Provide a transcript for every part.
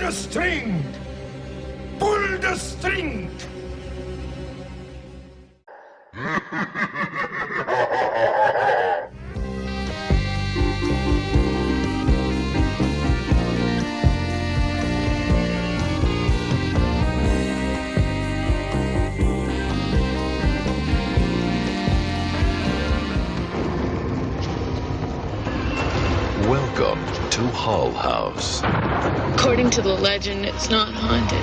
the string! Pull the string! Welcome to Hull House. According to the legend, it's not haunted.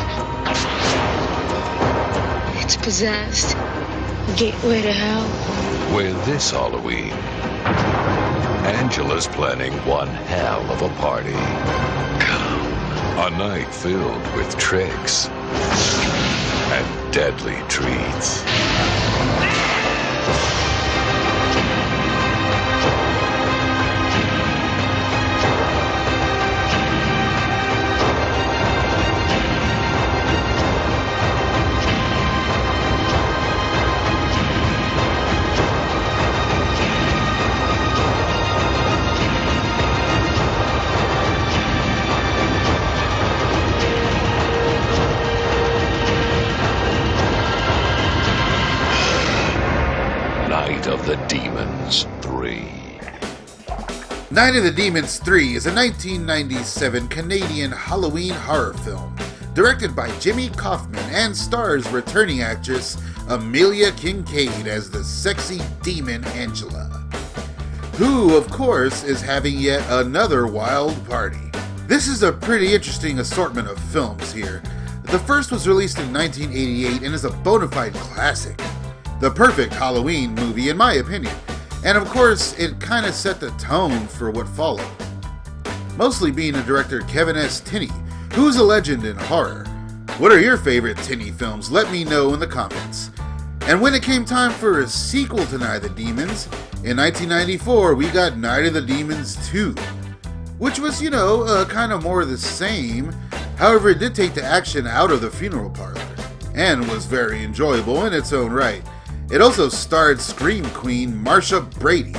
It's possessed. Gateway to hell. Where this Halloween, Angela's planning one hell of a party. A night filled with tricks and deadly treats. Night of the Demons 3. Night of the Demons 3 is a 1997 Canadian Halloween horror film directed by Jimmy Kaufman and stars returning actress Amelia Kincaid as the sexy demon Angela, who, of course, is having yet another wild party. This is a pretty interesting assortment of films here. The first was released in 1988 and is a bona fide classic. The perfect Halloween movie, in my opinion. And of course, it kind of set the tone for what followed. Mostly being a director Kevin S. Tinney, who's a legend in horror. What are your favorite Tinney films? Let me know in the comments. And when it came time for a sequel to Night of the Demons, in 1994 we got Night of the Demons 2. Which was, kind of more the same. However, it did take the action out of the funeral parlor. And was very enjoyable in its own right. It also starred Scream Queen Marsha Brady,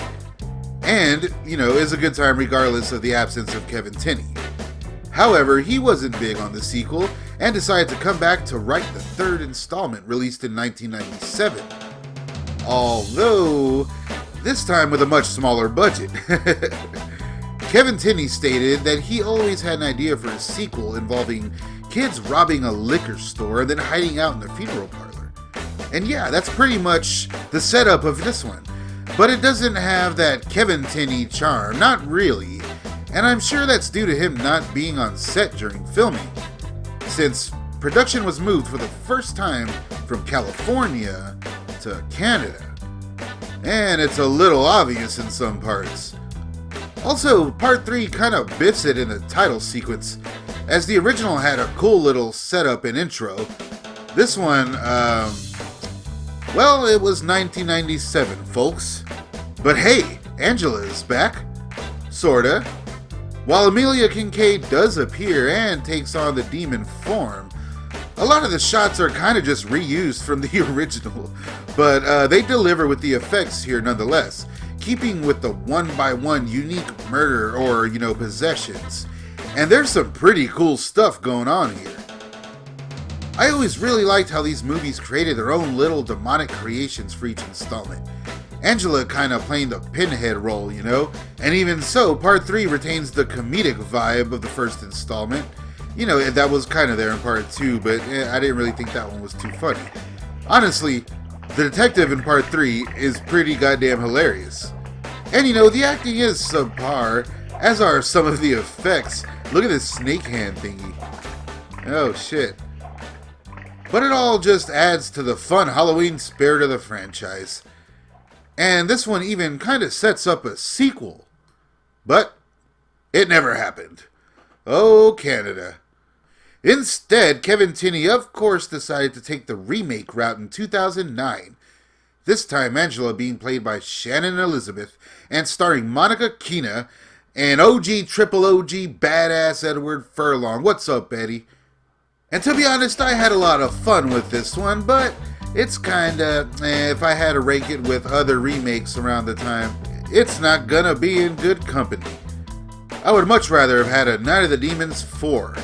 and, is a good time regardless of the absence of Kevin Tinney. However, he wasn't big on the sequel, and decided to come back to write the third installment released in 1997. Although, this time with a much smaller budget. Kevin Tinney stated that he always had an idea for a sequel involving kids robbing a liquor store and then hiding out in the funeral parlor. And yeah, that's pretty much the setup of this one. But it doesn't have that Kevin Tinney charm, not really. And I'm sure that's due to him not being on set during filming, since production was moved for the first time from California to Canada. And it's a little obvious in some parts. Also, part 3 kind of biffs it in the title sequence, as the original had a cool little setup and intro. This one, well, it was 1997, folks. But hey, Angela is back. Sorta. While Amelia Kincaid does appear and takes on the demon form, a lot of the shots are kind of just reused from the original, but they deliver with the effects here nonetheless, keeping with the one-by-one unique murder or, possessions. And there's some pretty cool stuff going on here. I always really liked how these movies created their own little demonic creations for each installment. Angela kind of playing the pinhead role, And even so, part 3 retains the comedic vibe of the first installment. That was kind of there in part 2, but I didn't really think that one was too funny. Honestly, the detective in part 3 is pretty goddamn hilarious. And the acting is subpar, as are some of the effects. Look at this snake hand thingy. Oh shit. But it all just adds to the fun Halloween spirit of the franchise. And this one even kind of sets up a sequel. But it never happened. Oh, Canada. Instead, Kevin Tinney, of course, decided to take the remake route in 2009. This time, Angela being played by Shannon Elizabeth and starring Monica Keena and triple OG badass Edward Furlong. What's up, Betty? And to be honest, I had a lot of fun with this one, but it's kinda, if I had to rank it with other remakes around the time, it's not gonna be in good company. I would much rather have had a Night of the Demons 4.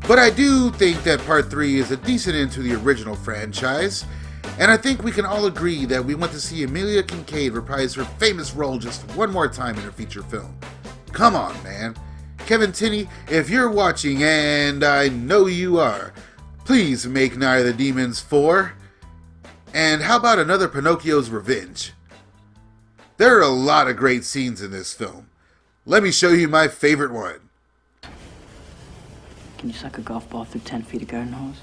But I do think that Part 3 is a decent end to the original franchise, and I think we can all agree that we want to see Amelia Kincaid reprise her famous role just one more time in a feature film. Come on, man. Kevin Tinney, if you're watching, and I know you are, please make Night of the Demons 4. And how about another Pinocchio's Revenge? There are a lot of great scenes in this film. Let me show you my favorite one. Can you suck a golf ball through 10 feet of garden hose?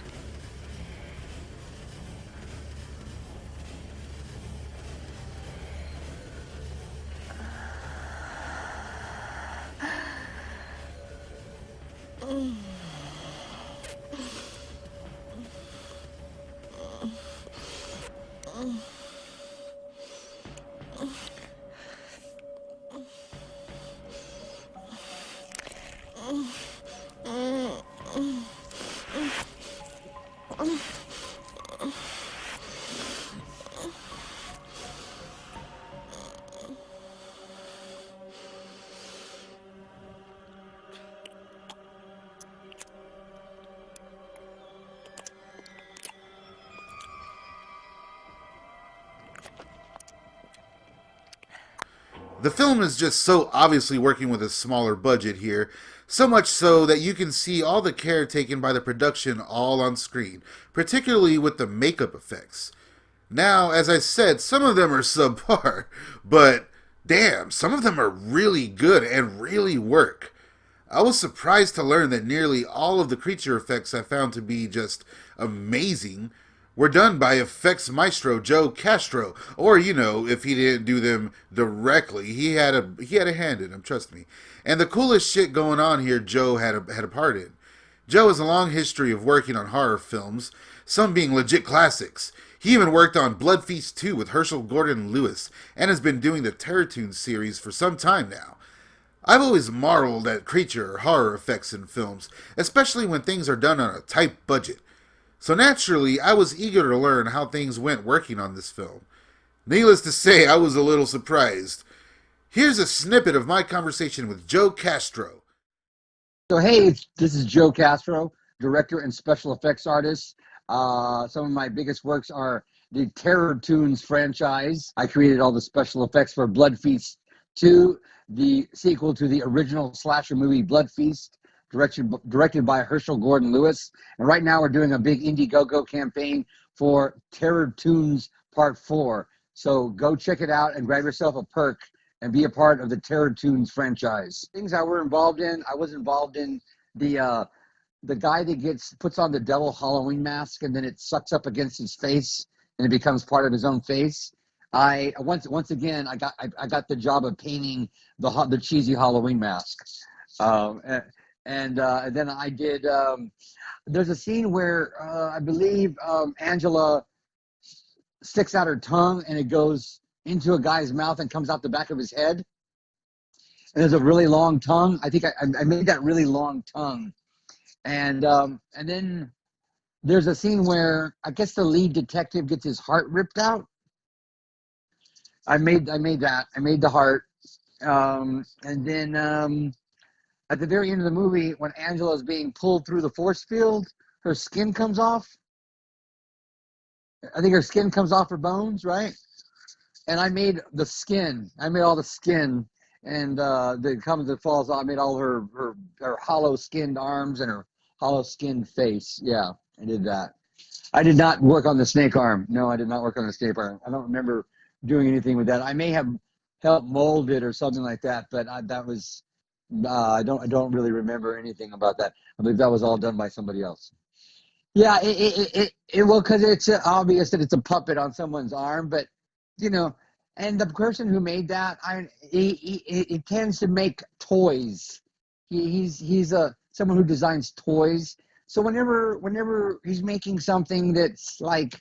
The film is just so obviously working with a smaller budget here, so much so that you can see all the care taken by the production all on screen, particularly with the makeup effects. Now, as I said, some of them are subpar, but damn, some of them are really good and really work. I was surprised to learn that nearly all of the creature effects I found to be just amazing were done by effects maestro Joe Castro, or if he didn't do them directly, he had a hand in them, trust me. And the coolest shit going on here, Joe had a part in. Joe has a long history of working on horror films, some being legit classics. He even worked on Blood Feast 2 with Herschel Gordon Lewis, and has been doing the Terror Toons series for some time now. I've always marveled at creature or horror effects in films, especially when things are done on a tight budget. So naturally, I was eager to learn how things went working on this film. Needless to say, I was a little surprised. Here's a snippet of my conversation with Joe Castro. So hey, this is Joe Castro, director and special effects artist. Some of my biggest works are the Terror Toons franchise. I created all the special effects for Blood Feast 2, the sequel to the original slasher movie Blood Feast, directed by Herschel Gordon Lewis. And right now we're doing a big Indiegogo campaign for Terror Toons Part 4. So go check it out and grab yourself a perk and be a part of the Terror Toons franchise. Things I was involved in the guy that puts on the devil Halloween mask and then it sucks up against his face and it becomes part of his own face. Once again I got the job of painting the cheesy Halloween mask. And then I did, there's a scene where I believe Angela sticks out her tongue and it goes into a guy's mouth and comes out the back of his head. And there's a really long tongue. I think I made that really long tongue. And then there's a scene where I guess the lead detective gets his heart ripped out. I made that. I made the heart. And then at the very end of the movie, when Angela is being pulled through the force field, her skin comes off. I think her skin comes off her bones, right? And I made the skin. I made all the skin, and that falls off. I made all her hollow skinned arms and her hollow skinned face. Yeah, I did that. I did not work on the snake arm. No, I did not work on the snake arm. I don't remember doing anything with that. I may have helped mold it or something like that, but I don't really remember anything about that. I believe that was all done by somebody else. Yeah, well, because it's obvious that it's a puppet on someone's arm, but and the person who made that, he tends to make toys. He's someone who designs toys. So whenever he's making something that's like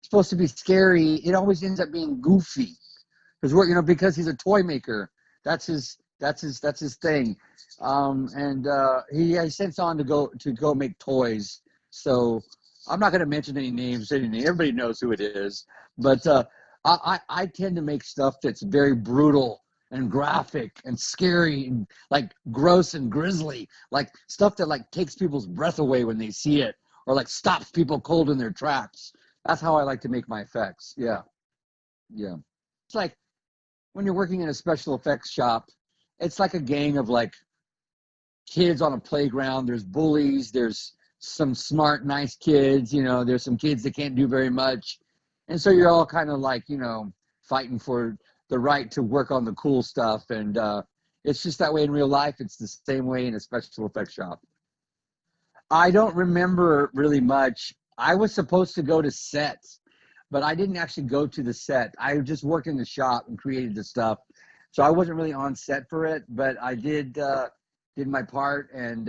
supposed to be scary, it always ends up being goofy. Because he's a toy maker. That's his thing. He sent on to go make toys. So I'm not going to mention any names. Everybody knows who it is. But I tend to make stuff that's very brutal and graphic and scary and like gross and grisly, like stuff that like takes people's breath away when they see it, or like stops people cold in their tracks. That's how I like to make my effects. Yeah. It's like when you're working in a special effects shop, it's like a gang of like kids on a playground. There's bullies, there's some smart, nice kids, there's some kids that can't do very much. And so you're all kind of like, fighting for the right to work on the cool stuff. And it's just that way in real life. It's the same way in a special effects shop. I don't remember really much. I was supposed to go to set, but I didn't actually go to the set. I just worked in the shop and created the stuff. So I wasn't really on set for it, but I did my part, and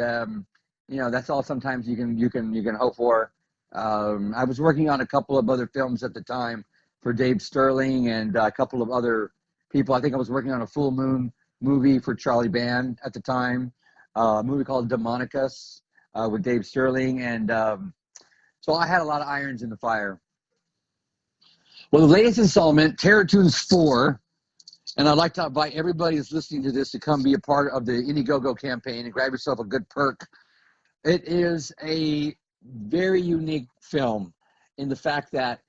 that's all sometimes you can hope for. I was working on a couple of other films at the time for Dave Sterling and a couple of other people. I think I was working on a Full Moon movie for Charlie Band at the time, a movie called Demonicus with Dave Sterling, and so I had a lot of irons in the fire. Well, the latest installment, Terror Toons 4, and I'd like to invite everybody who's listening to this to come be a part of the Indiegogo campaign and grab yourself a good perk. It is a very unique film in the fact that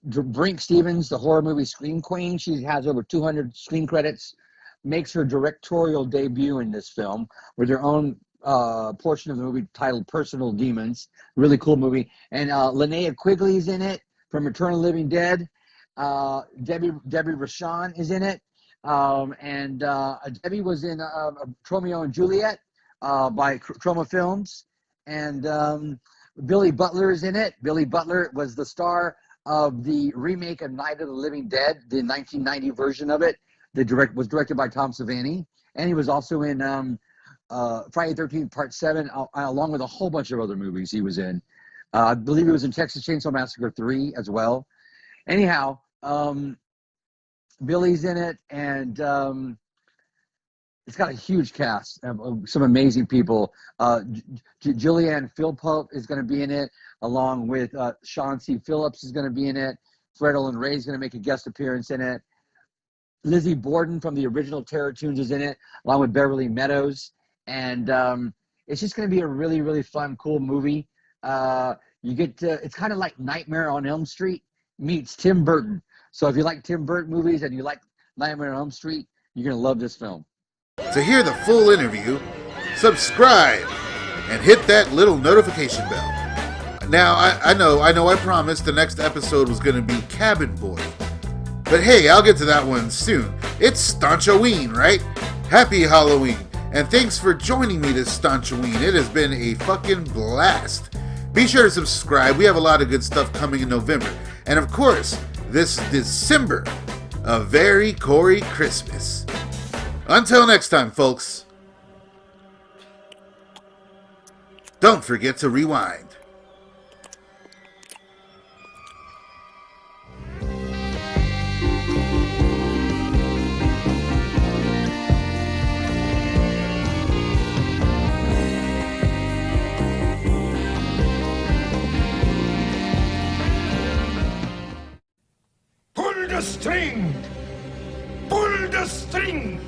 Brink Stevens, the horror movie Scream Queen, she has over 200 screen credits, makes her directorial debut in this film with her own portion of the movie titled Personal Demons. Really cool movie. And Linnea Quigley's in it from Eternal Living Dead. Debbie Rochon is in it. And Debbie was in Romeo and Juliet by Chroma Films. And Billy Butler is in it. Billy Butler was the star of the remake of Night of the Living Dead, the 1990 version of it. Was directed by Tom Savini. And he was also in Friday the 13th Part 7, along with a whole bunch of other movies he was in. I believe he was in Texas Chainsaw Massacre 3 as well. Anyhow, Billy's in it, and it's got a huge cast of some amazing people. Julianne Philpott is going to be in it, along with Sean C. Phillips is going to be in it. Fred Olen Ray is going to make a guest appearance in it. Lizzie Borden from the original Terror Toons is in it, along with Beverly Meadows. And it's just going to be a really, really fun, cool movie. It's kind of like Nightmare on Elm Street meets Tim Burton. So if you like Tim Burton movies and you like Nightmare on Elm Street, you're going to love this film. To hear the full interview, subscribe and hit that little notification bell. Now, I know I promised the next episode was going to be Cabin Boy. But hey, I'll get to that one soon. It's Staunch-a-ween, right? Happy Halloween. And thanks for joining me this Staunch-a-ween. It has been a fucking blast. Be sure to subscribe. We have a lot of good stuff coming in November. And of course, this December, a very Corey Christmas. Until next time, folks. Don't forget to rewind. Pull the string! Pull the string!